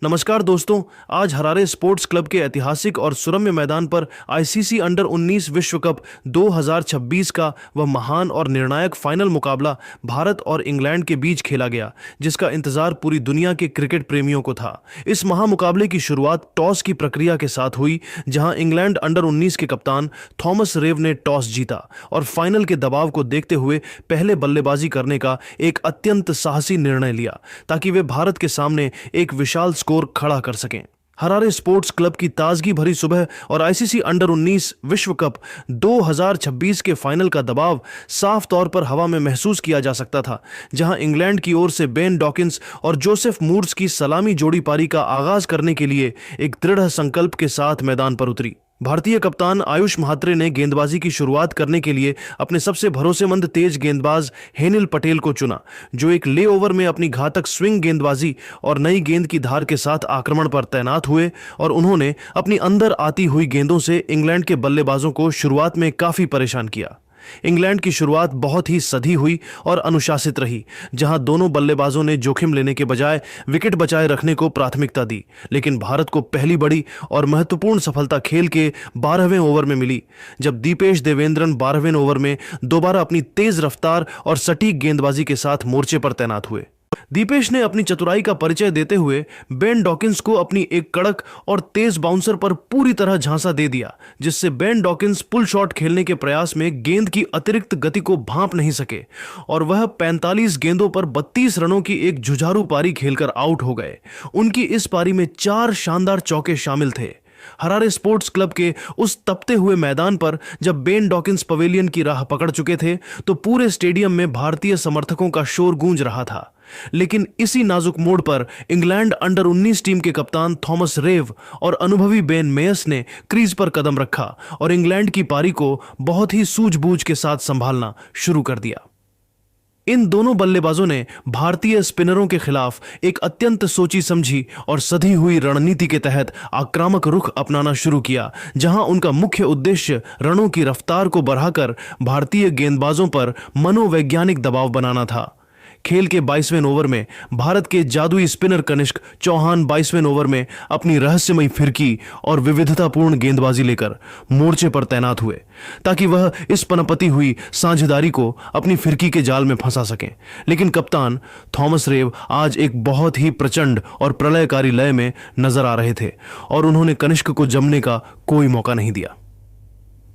नमस्कार दोस्तों। आज हरारे स्पोर्ट्स क्लब के ऐतिहासिक और सुरम्य मैदान पर आईसीसी अंडर 19 विश्व कप 2026 का वह महान और निर्णायक फाइनल मुकाबला भारत और इंग्लैंड के बीच खेला गया, जिसका इंतजार पूरी दुनिया के क्रिकेट प्रेमियों को था। इस महामुकाबले की शुरुआत टॉस की प्रक्रिया के साथ हुई, जहां इंग्लैंड अंडर 19 के कप्तान थॉमस रेव ने टॉस जीता और फाइनल के दबाव को देखते हुए पहले बल्लेबाजी करने का एक अत्यंत साहसी निर्णय लिया, ताकि वे भारत के सामने एक विशाल स्कोर खड़ा कर सकें। हरारे स्पोर्ट्स क्लब की ताजगी भरी सुबह और आईसीसी अंडर 19 विश्व कप 2026 के फाइनल का दबाव साफ तौर पर हवा में महसूस किया जा सकता था, जहां इंग्लैंड की ओर से बेन डॉकिंस और जोसेफ मूर्स की सलामी जोड़ी पारी का आगाज करने के लिए एक दृढ़ संकल्प के साथ मैदान पर उतरी। भारतीय कप्तान आयुष म्हात्रे ने गेंदबाजी की शुरुआत करने के लिए अपने सबसे भरोसेमंद तेज गेंदबाज हेनिल पटेल को चुना, जो एक ले ओवर में अपनी घातक स्विंग गेंदबाजी और नई गेंद की धार के साथ आक्रमण पर तैनात हुए और उन्होंने अपनी अंदर आती हुई गेंदों से इंग्लैंड के बल्लेबाजों को शुरुआत में काफी परेशान किया। इंग्लैंड की शुरुआत बहुत ही सधी हुई और अनुशासित रही, जहां दोनों बल्लेबाजों ने जोखिम लेने के बजाय विकेट बचाए रखने को प्राथमिकता दी। लेकिन भारत को पहली बड़ी और महत्वपूर्ण सफलता खेल के 12वें ओवर में मिली, जब दीपेश देवेंद्रन 12वें ओवर में दोबारा अपनी तेज रफ्तार और सटीक गेंदबाजी के साथ मोर्चे पर तैनात हुए। दीपेश ने अपनी चतुराई का परिचय देते हुए बेन डॉकिंस को अपनी एक कड़क और तेज बाउंसर पर पूरी तरह झांसा दे दिया, जिससे बेन डॉकिंस पुल शॉट खेलने के प्रयास में गेंद की अतिरिक्त गति को भांप नहीं सके और वह 45 गेंदों पर 32 रनों की एक जुझारू पारी खेलकर आउट हो गए। उनकी इस पारी में 4 शानदार चौके शामिल थे। हरारे स्पोर्ट्स क्लब के उस तपते हुए मैदान पर जब बेन डॉकिंस पवेलियन की राह पकड़ चुके थे, तो पूरे स्टेडियम में भारतीय समर्थकों का शोर गूंज रहा था। लेकिन इसी नाजुक मोड़ पर इंग्लैंड अंडर 19 टीम के कप्तान थॉमस रेव और अनुभवी बेन मेयस ने क्रीज पर कदम रखा और इंग्लैंड की पारी को बहुत ही सूझबूझ के साथ संभालना शुरू कर दिया। इन दोनों बल्लेबाजों ने भारतीय स्पिनरों के खिलाफ एक अत्यंत सोची समझी और सधी हुई रणनीति के तहत आक्रामक रुख अपनाना शुरू किया, जहां उनका मुख्य उद्देश्य रनों की रफ्तार को बढ़ाकर भारतीय गेंदबाजों पर मनोवैज्ञानिक दबाव बनाना था। खेल के 22वें ओवर में भारत के जादुई स्पिनर कनिष्क चौहान 22वें ओवर में अपनी रहस्यमयी फिरकी और विविधतापूर्ण गेंदबाजी लेकर मोर्चे पर तैनात हुए, ताकि वह इस पनपती हुई साझेदारी को अपनी फिरकी के जाल में फंसा सकें। लेकिन कप्तान थॉमस रेव आज एक बहुत ही प्रचंड और प्रलयकारी लय में नजर आ रहे थे और उन्होंने कनिष्क को जमने का कोई मौका नहीं दिया।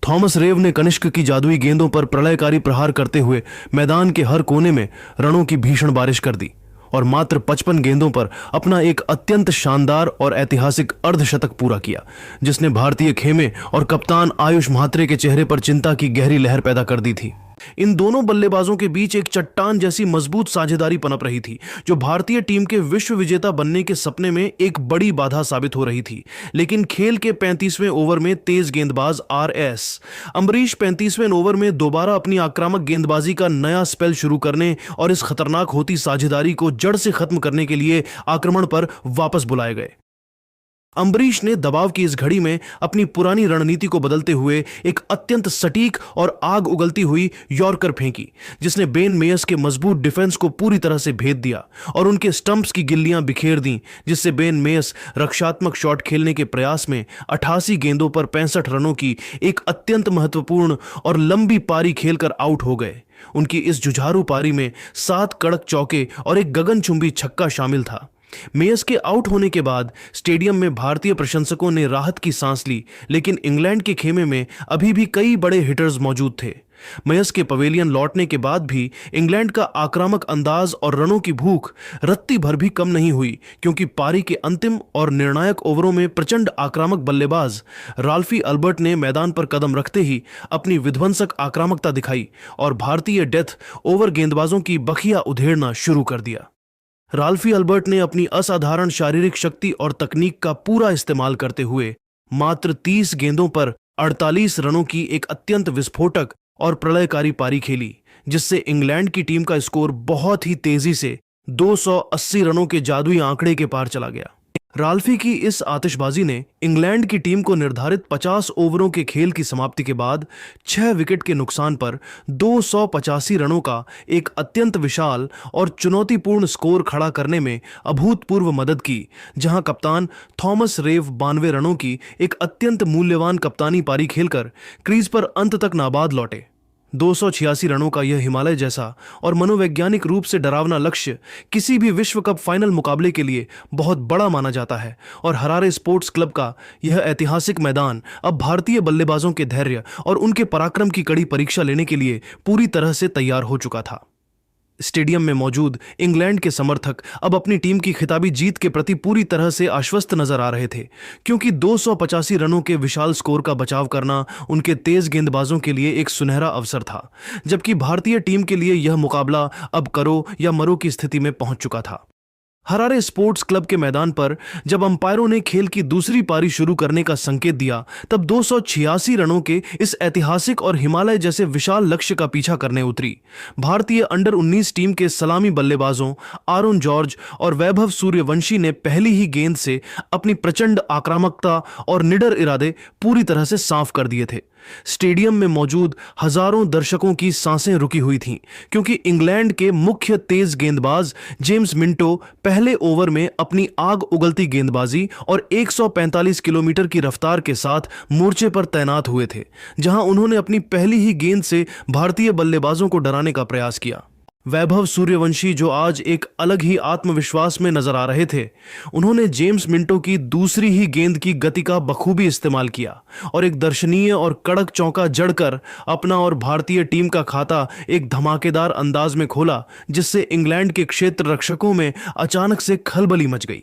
थॉमस रेव ने कनिष्क की जादुई गेंदों पर प्रलयकारी प्रहार करते हुए मैदान के हर कोने में रनों की भीषण बारिश कर दी और मात्र 55 गेंदों पर अपना एक अत्यंत शानदार और ऐतिहासिक अर्धशतक पूरा किया, जिसने भारतीय खेमे और कप्तान आयुष म्हात्रे के चेहरे पर चिंता की गहरी लहर पैदा कर दी थी। इन दोनों बल्लेबाजों के बीच एक चट्टान जैसी मजबूत साझेदारी पनप रही थी, जो भारतीय टीम के विश्व विजेता बनने के सपने में एक बड़ी बाधा साबित हो रही थी। लेकिन खेल के 35वें ओवर में तेज गेंदबाज आरएस अम्बरीश 35वें ओवर में दोबारा अपनी आक्रामक गेंदबाजी का नया स्पेल शुरू करने और इस खतरनाक होती साझेदारी को जड़ से खत्म करने के लिए आक्रमण पर वापस बुलाए गए। अम्बरीश ने दबाव की इस घड़ी में अपनी पुरानी रणनीति को बदलते हुए एक अत्यंत सटीक और आग उगलती हुई यॉर्कर फेंकी, जिसने बेन मेयस के मजबूत डिफेंस को पूरी तरह से भेद दिया और उनके स्टंप्स की गिल्लियां बिखेर दी, जिससे बेन मेयस रक्षात्मक शॉट खेलने के प्रयास में 88 गेंदों पर 65 रनों की एक अत्यंत महत्वपूर्ण और लंबी पारी खेलकर आउट हो गए। उनकी इस जुझारू पारी में 7 कड़क चौके और एक गगनचुंबी छक्का शामिल था। मेयस के आउट होने के बाद स्टेडियम में भारतीय प्रशंसकों ने राहत की सांस ली, लेकिन इंग्लैंड के खेमे में अभी भी कई बड़े हिटर्स मौजूद थे। मेयस के पवेलियन लौटने के बाद भी इंग्लैंड का आक्रामक अंदाज और रनों की भूख रत्ती भर भी कम नहीं हुई, क्योंकि पारी के अंतिम और निर्णायक ओवरों में प्रचंड आक्रामक बल्लेबाज राल्फी अल्बर्ट ने मैदान पर कदम रखते ही अपनी विध्वंसक आक्रामकता दिखाई और भारतीय डेथ ओवर गेंदबाजों की बखिया उधेड़ना शुरू कर दिया। राल्फी अल्बर्ट ने अपनी असाधारण शारीरिक शक्ति और तकनीक का पूरा इस्तेमाल करते हुए मात्र 30 गेंदों पर 48 रनों की एक अत्यंत विस्फोटक और प्रलयकारी पारी खेली, जिससे इंग्लैंड की टीम का स्कोर बहुत ही तेजी से 280 रनों के जादुई आंकड़े के पार चला गया। राल्फी की इस आतिशबाजी ने इंग्लैंड की टीम को निर्धारित 50 ओवरों के खेल की समाप्ति के बाद 6 विकेट के नुकसान पर 285 रनों का एक अत्यंत विशाल और चुनौतीपूर्ण स्कोर खड़ा करने में अभूतपूर्व मदद की, जहां कप्तान थॉमस रेव 92 रनों की एक अत्यंत मूल्यवान कप्तानी पारी खेलकर क्रीज पर अंत तक नाबाद लौटे। 286 रनों का यह हिमालय जैसा और मनोवैज्ञानिक रूप से डरावना लक्ष्य किसी भी विश्व कप फाइनल मुकाबले के लिए बहुत बड़ा माना जाता है और हरारे स्पोर्ट्स क्लब का यह ऐतिहासिक मैदान अब भारतीय बल्लेबाजों के धैर्य और उनके पराक्रम की कड़ी परीक्षा लेने के लिए पूरी तरह से तैयार हो चुका था। स्टेडियम में मौजूद इंग्लैंड के समर्थक अब अपनी टीम की खिताबी जीत के प्रति पूरी तरह से आश्वस्त नजर आ रहे थे, क्योंकि 285 रनों के विशाल स्कोर का बचाव करना उनके तेज गेंदबाजों के लिए एक सुनहरा अवसर था, जबकि भारतीय टीम के लिए यह मुकाबला अब करो या मरो की स्थिति में पहुंच चुका था। हरारे स्पोर्ट्स क्लब के मैदान पर जब अंपायरों ने खेल की दूसरी पारी शुरू करने का संकेत दिया, तब 286 रनों के इस ऐतिहासिक और हिमालय जैसे विशाल लक्ष्य का पीछा करने उतरी भारतीय अंडर 19 टीम के सलामी बल्लेबाजों आरोन जॉर्ज और वैभव सूर्यवंशी ने पहली ही गेंद से अपनी प्रचंड आक्रामकता और निडर इरादे पूरी तरह से साफ कर दिए थे। स्टेडियम में मौजूद हजारों दर्शकों की सांसें रुकी हुई थीं, क्योंकि इंग्लैंड के मुख्य तेज गेंदबाज जेम्स मिंटो पहले ओवर में अपनी आग उगलती गेंदबाजी और 145 किलोमीटर की रफ्तार के साथ मोर्चे पर तैनात हुए थे, जहां उन्होंने अपनी पहली ही गेंद से भारतीय बल्लेबाजों को डराने का प्रयास किया। वैभव सूर्यवंशी, जो आज एक अलग ही आत्मविश्वास में नजर आ रहे थे, उन्होंने जेम्स मिंटो की दूसरी ही गेंद की गति का बखूबी इस्तेमाल किया और एक दर्शनीय और कड़क चौका जड़कर अपना और भारतीय टीम का खाता एक धमाकेदार अंदाज में खोला, जिससे इंग्लैंड के क्षेत्र रक्षकों में अचानक से खलबली मच गई।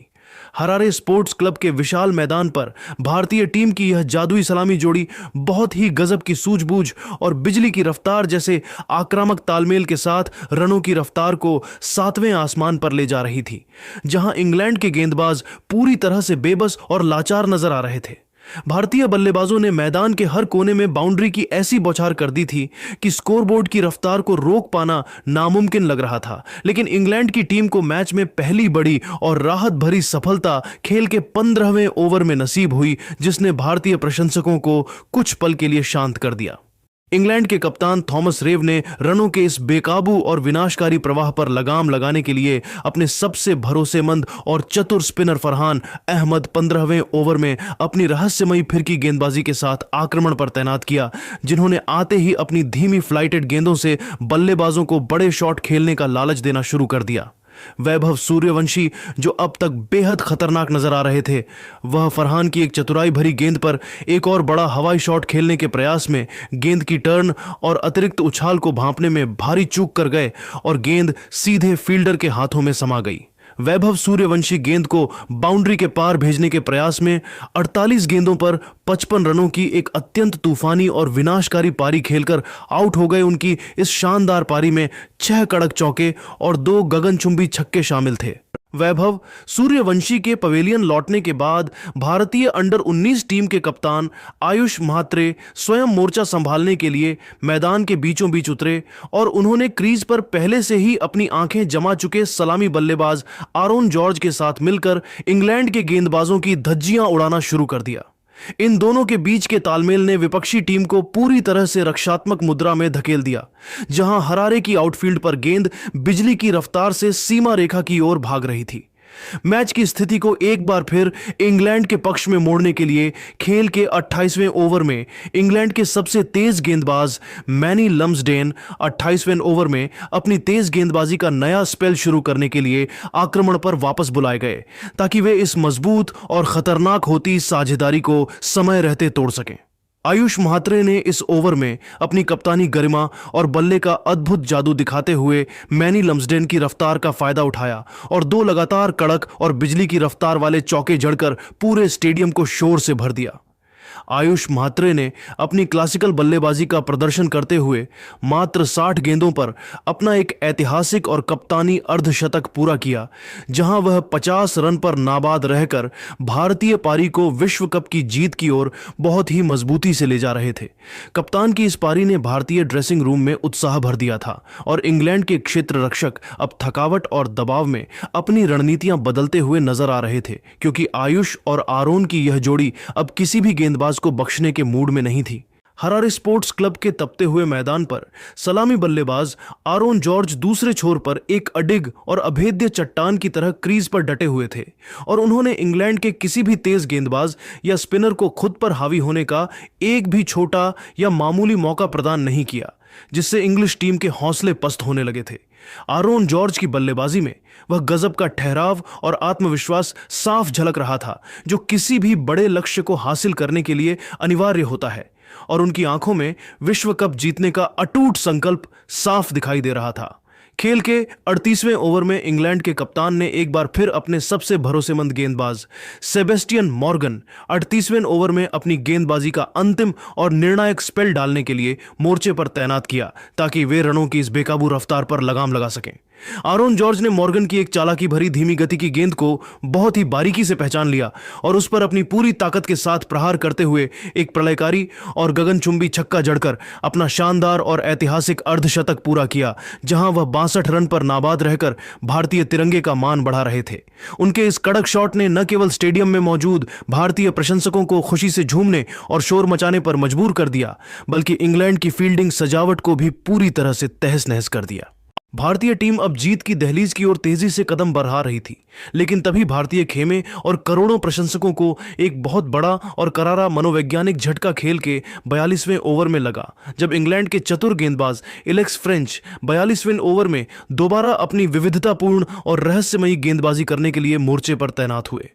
हरारे स्पोर्ट्स क्लब के विशाल मैदान पर भारतीय टीम की यह जादुई सलामी जोड़ी बहुत ही गजब की सूझबूझ और बिजली की रफ्तार जैसे आक्रामक तालमेल के साथ रनों की रफ्तार को 7वें आसमान पर ले जा रही थी, जहां इंग्लैंड के गेंदबाज पूरी तरह से बेबस और लाचार नजर आ रहे थे। भारतीय बल्लेबाजों ने मैदान के हर कोने में बाउंड्री की ऐसी बौछार कर दी थी कि स्कोरबोर्ड की रफ्तार को रोक पाना नामुमकिन लग रहा था, लेकिन इंग्लैंड की टीम को मैच में पहली बड़ी और राहत भरी सफलता खेल के 15वें ओवर में नसीब हुई, जिसने भारतीय प्रशंसकों को कुछ पल के लिए शांत कर दिया। इंग्लैंड के कप्तान थॉमस रेव ने रनों के इस बेकाबू और विनाशकारी प्रवाह पर लगाम लगाने के लिए अपने सबसे भरोसेमंद और चतुर स्पिनर फरहान अहमद 15वें ओवर में अपनी रहस्यमयी फिरकी गेंदबाजी के साथ आक्रमण पर तैनात किया, जिन्होंने आते ही अपनी धीमी फ्लाइटेड गेंदों से बल्लेबाजों को बड़े शॉट खेलने का लालच देना शुरू कर दिया। वैभव सूर्यवंशी, जो अब तक बेहद खतरनाक नजर आ रहे थे, वह फरहान की एक चतुराई भरी गेंद पर एक और बड़ा हवाई शॉट खेलने के प्रयास में गेंद की टर्न और अतिरिक्त उछाल को भांपने में भारी चूक कर गए और गेंद सीधे फील्डर के हाथों में समा गई। वैभव सूर्यवंशी गेंद को बाउंड्री के पार भेजने के प्रयास में 48 गेंदों पर 55 रनों की एक अत्यंत तूफानी और विनाशकारी पारी खेलकर आउट हो गए। उनकी इस शानदार पारी में 6 कड़क चौके और 2 गगनचुंबी छक्के शामिल थे। वैभव सूर्यवंशी के पवेलियन लौटने के बाद भारतीय अंडर 19 टीम के कप्तान आयुष म्हात्रे स्वयं मोर्चा संभालने के लिए मैदान के बीचों बीच उतरे और उन्होंने क्रीज पर पहले से ही अपनी आंखें जमा चुके सलामी बल्लेबाज आरोन जॉर्ज के साथ मिलकर इंग्लैंड के गेंदबाजों की धज्जियां उड़ाना शुरू कर दिया। इन दोनों के बीच के तालमेल ने विपक्षी टीम को पूरी तरह से रक्षात्मक मुद्रा में धकेल दिया, जहां हरारे की आउटफील्ड पर गेंद बिजली की रफ्तार से सीमा रेखा की ओर भाग रही थी। मैच की स्थिति को एक बार फिर इंग्लैंड के पक्ष में मोड़ने के लिए खेल के 28वें ओवर में इंग्लैंड के सबसे तेज गेंदबाज मैनी लम्सडेन 28वें ओवर में अपनी तेज गेंदबाजी का नया स्पेल शुरू करने के लिए आक्रमण पर वापस बुलाए गए, ताकि वे इस मजबूत और खतरनाक होती साझेदारी को समय रहते तोड़ सकें। आयुष म्हात्रे ने इस ओवर में अपनी कप्तानी गरिमा और बल्ले का अद्भुत जादू दिखाते हुए मैनी लम्सडेन की रफ्तार का फायदा उठाया और 2 लगातार कड़क और बिजली की रफ्तार वाले चौके जड़कर पूरे स्टेडियम को शोर से भर दिया। आयुष म्हात्रे ने अपनी क्लासिकल बल्लेबाजी का प्रदर्शन करते हुए मात्र 60 गेंदों पर अपना एक ऐतिहासिक और कप्तानी अर्धशतक पूरा किया, जहां वह 50 रन पर नाबाद रहकर भारतीय पारी को विश्व कप की जीत की ओर बहुत ही मजबूती से ले जा रहे थे। कप्तान की इस पारी ने भारतीय ड्रेसिंग रूम में उत्साह भर दिया था और इंग्लैंड के क्षेत्र रक्षक अब थकावट और दबाव में अपनी रणनीतियां बदलते हुए नजर आ रहे थे, क्योंकि आयुष और आरोन की यह जोड़ी अब किसी भी गेंदबाज को बख्शने के मूड में नहीं थी। हरारे स्पोर्ट्स क्लब के तपते हुए मैदान पर सलामी बल्लेबाज आरोन जॉर्ज दूसरे छोर पर एक अडिग और अभेद्य चट्टान की तरह क्रीज पर डटे हुए थे और उन्होंने इंग्लैंड के किसी भी तेज गेंदबाज या स्पिनर को खुद पर हावी होने का एक भी छोटा या मामूली मौका प्रदान नहीं किया, जिससे इंग्लिश टीम के हौसले पस्त होने लगे थे। आरोन जॉर्ज की बल्लेबाजी में वह गजब का ठहराव और आत्मविश्वास साफ झलक रहा था, जो किसी भी बड़े लक्ष्य को हासिल करने के लिए अनिवार्य होता है, और उनकी आंखों में विश्व कप जीतने का अटूट संकल्प साफ दिखाई दे रहा था। खेल के 38वें ओवर में इंग्लैंड के कप्तान ने एक बार फिर अपने सबसे भरोसेमंद गेंदबाज सेबेस्टियन मॉर्गन 38वें ओवर में अपनी गेंदबाजी का अंतिम और निर्णायक स्पेल डालने के लिए मोर्चे पर तैनात किया, ताकि वे रनों की इस बेकाबू रफ्तार पर लगाम लगा सकें। आरोन जॉर्ज ने मॉर्गन की एक चालाकी भरी धीमी गति की गेंद को बहुत ही बारीकी से पहचान लिया और उस पर अपनी पूरी ताकत के साथ प्रहार करते हुए एक प्रलयकारी और गगनचुंबी छक्का जड़कर अपना शानदार और ऐतिहासिक अर्धशतक पूरा किया, जहां वह 62 रन पर नाबाद रहकर भारतीय तिरंगे का मान बढ़ा रहे थे। उनके इस कड़क शॉट ने न केवल स्टेडियम में मौजूद भारतीय प्रशंसकों को खुशी से झूमने और शोर मचाने पर मजबूर कर दिया, बल्कि इंग्लैंड की फील्डिंग सजावट को भी पूरी तरह से तहस नहस कर दिया। भारतीय टीम अब जीत की दहलीज की ओर तेजी से कदम बढ़ा रही थी, लेकिन तभी भारतीय खेमे और करोड़ों प्रशंसकों को एक बहुत बड़ा और करारा मनोवैज्ञानिक झटका खेल के 42वें ओवर में लगा, जब इंग्लैंड के चतुर गेंदबाज एलेक्स फ्रेंच 42वें ओवर में दोबारा अपनी विविधतापूर्ण और रहस्यमयी गेंदबाजी करने के लिए मोर्चे पर तैनात हुए।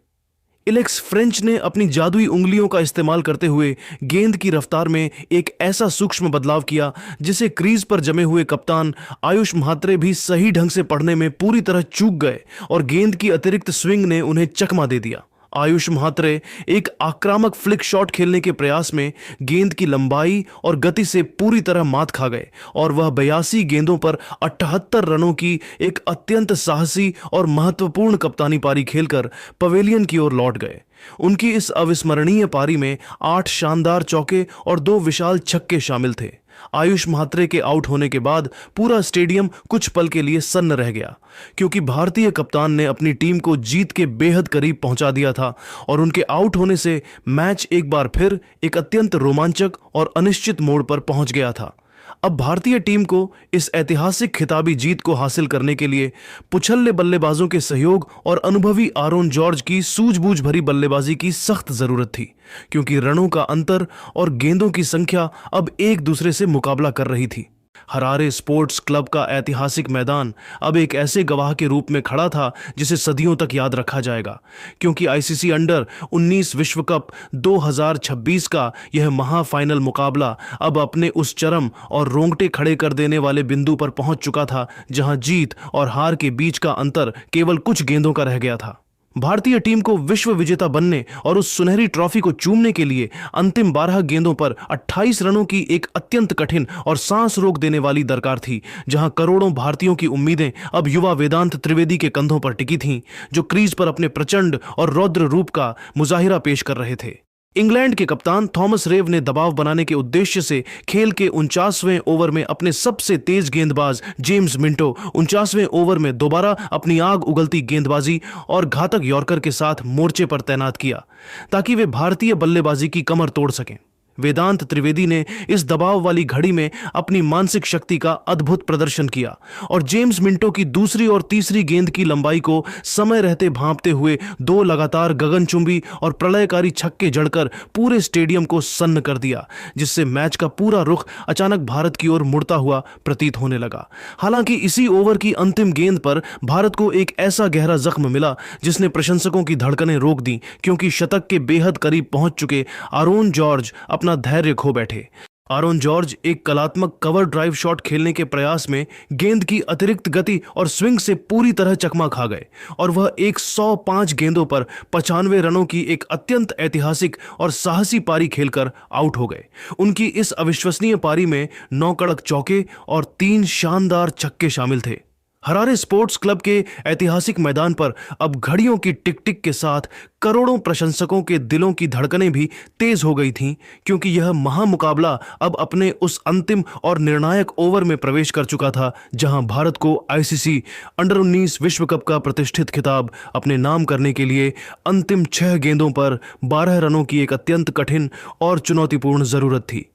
एलेक्स फ्रेंच ने अपनी जादुई उंगलियों का इस्तेमाल करते हुए गेंद की रफ्तार में एक ऐसा सूक्ष्म बदलाव किया, जिसे क्रीज पर जमे हुए कप्तान आयुष म्हात्रे भी सही ढंग से पढ़ने में पूरी तरह चूक गए और गेंद की अतिरिक्त स्विंग ने उन्हें चकमा दे दिया। आयुष म्हात्रे एक आक्रामक फ्लिक शॉट खेलने के प्रयास में गेंद की लंबाई और गति से पूरी तरह मात खा गए और वह 82 गेंदों पर 78 रनों की एक अत्यंत साहसी और महत्वपूर्ण कप्तानी पारी खेलकर पवेलियन की ओर लौट गए। उनकी इस अविस्मरणीय पारी में 8 शानदार चौके और 2 विशाल छक्के शामिल थे। आयुष म्हात्रे के आउट होने के बाद पूरा स्टेडियम कुछ पल के लिए सन्न रह गया, क्योंकि भारतीय कप्तान ने अपनी टीम को जीत के बेहद करीब पहुंचा दिया था और उनके आउट होने से मैच एक बार फिर एक अत्यंत रोमांचक और अनिश्चित मोड़ पर पहुंच गया था। अब भारतीय टीम को इस ऐतिहासिक खिताबी जीत को हासिल करने के लिए पुछल्ले बल्लेबाजों के सहयोग और अनुभवी आरोन जॉर्ज की सूझबूझ भरी बल्लेबाजी की सख्त जरूरत थी, क्योंकि रनों का अंतर और गेंदों की संख्या अब एक दूसरे से मुकाबला कर रही थी। हरारे स्पोर्ट्स क्लब का ऐतिहासिक मैदान अब एक ऐसे गवाह के रूप में खड़ा था जिसे सदियों तक याद रखा जाएगा, क्योंकि आईसीसी अंडर 19 विश्व कप 2026 का यह महाफाइनल मुकाबला अब अपने उस चरम और रोंगटे खड़े कर देने वाले बिंदु पर पहुंच चुका था, जहां जीत और हार के बीच का अंतर केवल कुछ गेंदों का रह गया था। भारतीय टीम को विश्व विजेता बनने और उस सुनहरी ट्रॉफी को चूमने के लिए अंतिम 12 गेंदों पर 28 रनों की एक अत्यंत कठिन और सांस रोक देने वाली दरकार थी, जहां करोड़ों भारतीयों की उम्मीदें अब युवा वेदांत त्रिवेदी के कंधों पर टिकी थीं, जो क्रीज पर अपने प्रचंड और रौद्र रूप का मुजाहिरा पेश कर रहे थे। इंग्लैंड के कप्तान थॉमस रेव ने दबाव बनाने के उद्देश्य से खेल के 49वें ओवर में अपने सबसे तेज गेंदबाज जेम्स मिंटो 49वें ओवर में दोबारा अपनी आग उगलती गेंदबाजी और घातक यॉर्कर के साथ मोर्चे पर तैनात किया, ताकि वे भारतीय बल्लेबाजी की कमर तोड़ सकें। वेदांत त्रिवेदी ने इस दबाव वाली घड़ी में अपनी मानसिक शक्ति का अद्भुत प्रदर्शन किया और जेम्स मिंटो की दूसरी और तीसरी गेंद की लंबाई को समय रहते भांपते हुए 2 लगातार गगनचुंबी और प्रलयकारी छक्के जड़कर पूरे स्टेडियम को सन्न कर दिया, जिससे मैच का पूरा रुख अचानक भारत की ओर मुड़ता हुआ प्रतीत होने लगा। हालांकि इसी ओवर की अंतिम गेंद पर भारत को एक ऐसा गहरा जख्म मिला जिसने प्रशंसकों की धड़कनें रोक दी, क्योंकि शतक के बेहद करीब पहुंच चुके आरोन जॉर्ज अपना धैर्य खो बैठे। आरोन जॉर्ज एक कलात्मक कवर ड्राइव शॉट खेलने के प्रयास में गेंद की अतिरिक्त गति और स्विंग से पूरी तरह चकमा खा गए और वह 105 गेंदों पर 95 रनों की एक अत्यंत ऐतिहासिक और साहसी पारी खेलकर आउट हो गए। उनकी इस अविश्वसनीय पारी में 9 कड़क चौके और 3 शानदार छक्के शामिल थे। हरारे स्पोर्ट्स क्लब के ऐतिहासिक मैदान पर अब घड़ियों की टिक टिक के साथ करोड़ों प्रशंसकों के दिलों की धड़कनें भी तेज हो गई थीं, क्योंकि यह महामुकाबला अब अपने उस अंतिम और निर्णायक ओवर में प्रवेश कर चुका था जहां भारत को आईसीसी अंडर 19 विश्व कप का प्रतिष्ठित खिताब अपने नाम करने के लिए अंतिम 6 गेंदों पर 12 रनों की एक अत्यंत कठिन और चुनौतीपूर्ण जरूरत थी।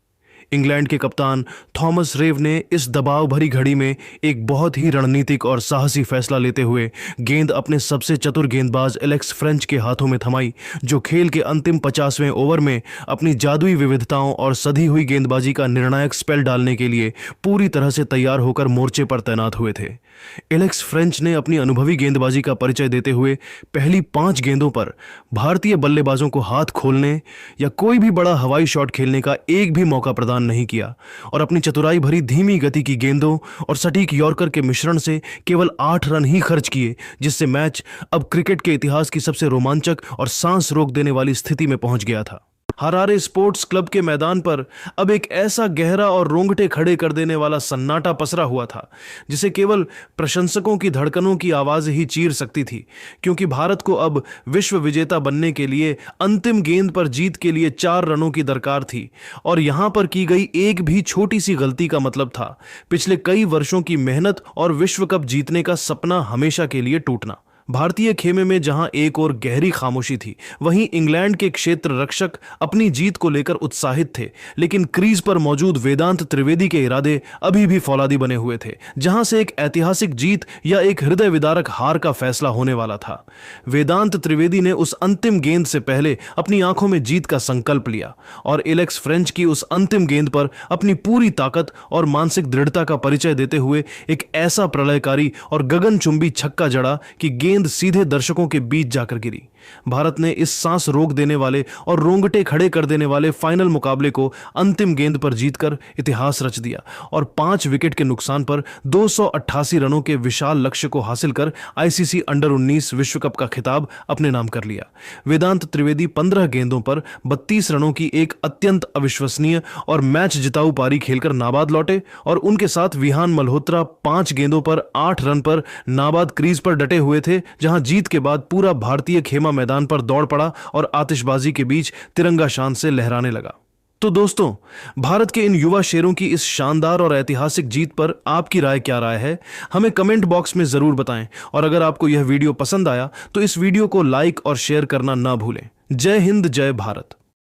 इंग्लैंड के कप्तान थॉमस रेव ने इस दबाव भरी घड़ी में एक बहुत ही रणनीतिक और साहसी फैसला लेते हुए गेंद अपने सबसे चतुर गेंदबाज एलेक्स फ्रेंच के हाथों में थमाई, जो खेल के अंतिम 50वें ओवर में अपनी जादुई विविधताओं और सधी हुई गेंदबाजी का निर्णायक स्पेल डालने के लिए पूरी तरह से तैयार होकर मोर्चे पर तैनात हुए थे। एलेक्स फ्रेंच ने अपनी अनुभवी गेंदबाजी का परिचय देते हुए पहली 5 गेंदों पर भारतीय बल्लेबाजों को हाथ खोलने या कोई भी बड़ा हवाई शॉट खेलने का एक भी मौका प्रदान नहीं किया और अपनी चतुराई भरी धीमी गति की गेंदों और सटीक यॉर्कर के मिश्रण से केवल 8 रन ही खर्च किए, जिससे मैच अब क्रिकेट के इतिहास की सबसे रोमांचक और सांस रोक देने वाली स्थिति में पहुंच गया था। हरारे स्पोर्ट्स क्लब के मैदान पर अब एक ऐसा गहरा और रोंगटे खड़े कर देने वाला सन्नाटा पसरा हुआ था जिसे केवल प्रशंसकों की धड़कनों की आवाज ही चीर सकती थी, क्योंकि भारत को अब विश्व विजेता बनने के लिए अंतिम गेंद पर जीत के लिए 4 रनों की दरकार थी और यहां पर की गई एक भी छोटी सी गलती का मतलब था पिछले कई वर्षों की मेहनत और विश्व कप जीतने का सपना हमेशा के लिए टूटना। भारतीय खेमे में जहां एक और गहरी खामोशी थी, वहीं इंग्लैंड के क्षेत्र रक्षक अपनी जीत को लेकर उत्साहित थे, लेकिन क्रीज पर मौजूद वेदांत त्रिवेदी के इरादे अभी भी फौलादी बने हुए थे, जहां से एक ऐतिहासिक जीत या एक हृदय विदारक हार का फैसला होने वाला था। वेदांत त्रिवेदी ने उस अंतिम गेंद से पहले अपनी आंखों में जीत का संकल्प लिया और एलेक्स फ्रेंच की उस अंतिम गेंद पर अपनी पूरी ताकत और मानसिक दृढ़ता का परिचय देते हुए एक ऐसा प्रलयकारी और गगनचुंबी छक्का जड़ा कि गेंद सीधे दर्शकों के बीच जाकर गिरी। भारत ने इस सांस रोक देने वाले और रोंगटे खड़े कर देने वाले फाइनल मुकाबले को अंतिम गेंद पर जीतकर इतिहास रच दिया और 5 विकेट के नुकसान पर 288 रनों के विशाल लक्ष्य को हासिल कर आईसीसी अंडर 19 विश्व कप का खिताब अपने नाम कर लिया। वेदांत त्रिवेदी 15 गेंदों पर 32 रनों की एक अत्यंत अविश्वसनीय और मैच जिताऊ पारी खेलकर नाबाद लौटे और उनके साथ विहान मल्होत्रा 5 गेंदों पर 8 रन पर नाबाद क्रीज पर डटे हुए थे, जहां जीत के बाद पूरा भारतीय खेमा मैदान पर दौड़ पड़ा और आतिशबाजी के बीच तिरंगा शान से लहराने लगा। तो दोस्तों, भारत के इन युवा शेरों की इस शानदार और ऐतिहासिक जीत पर आपकी राय क्या राय है, हमें कमेंट बॉक्स में जरूर बताएं और अगर आपको यह वीडियो पसंद आया तो इस वीडियो को लाइक और शेयर करना ना भूलें। जय हिंद, जय भारत।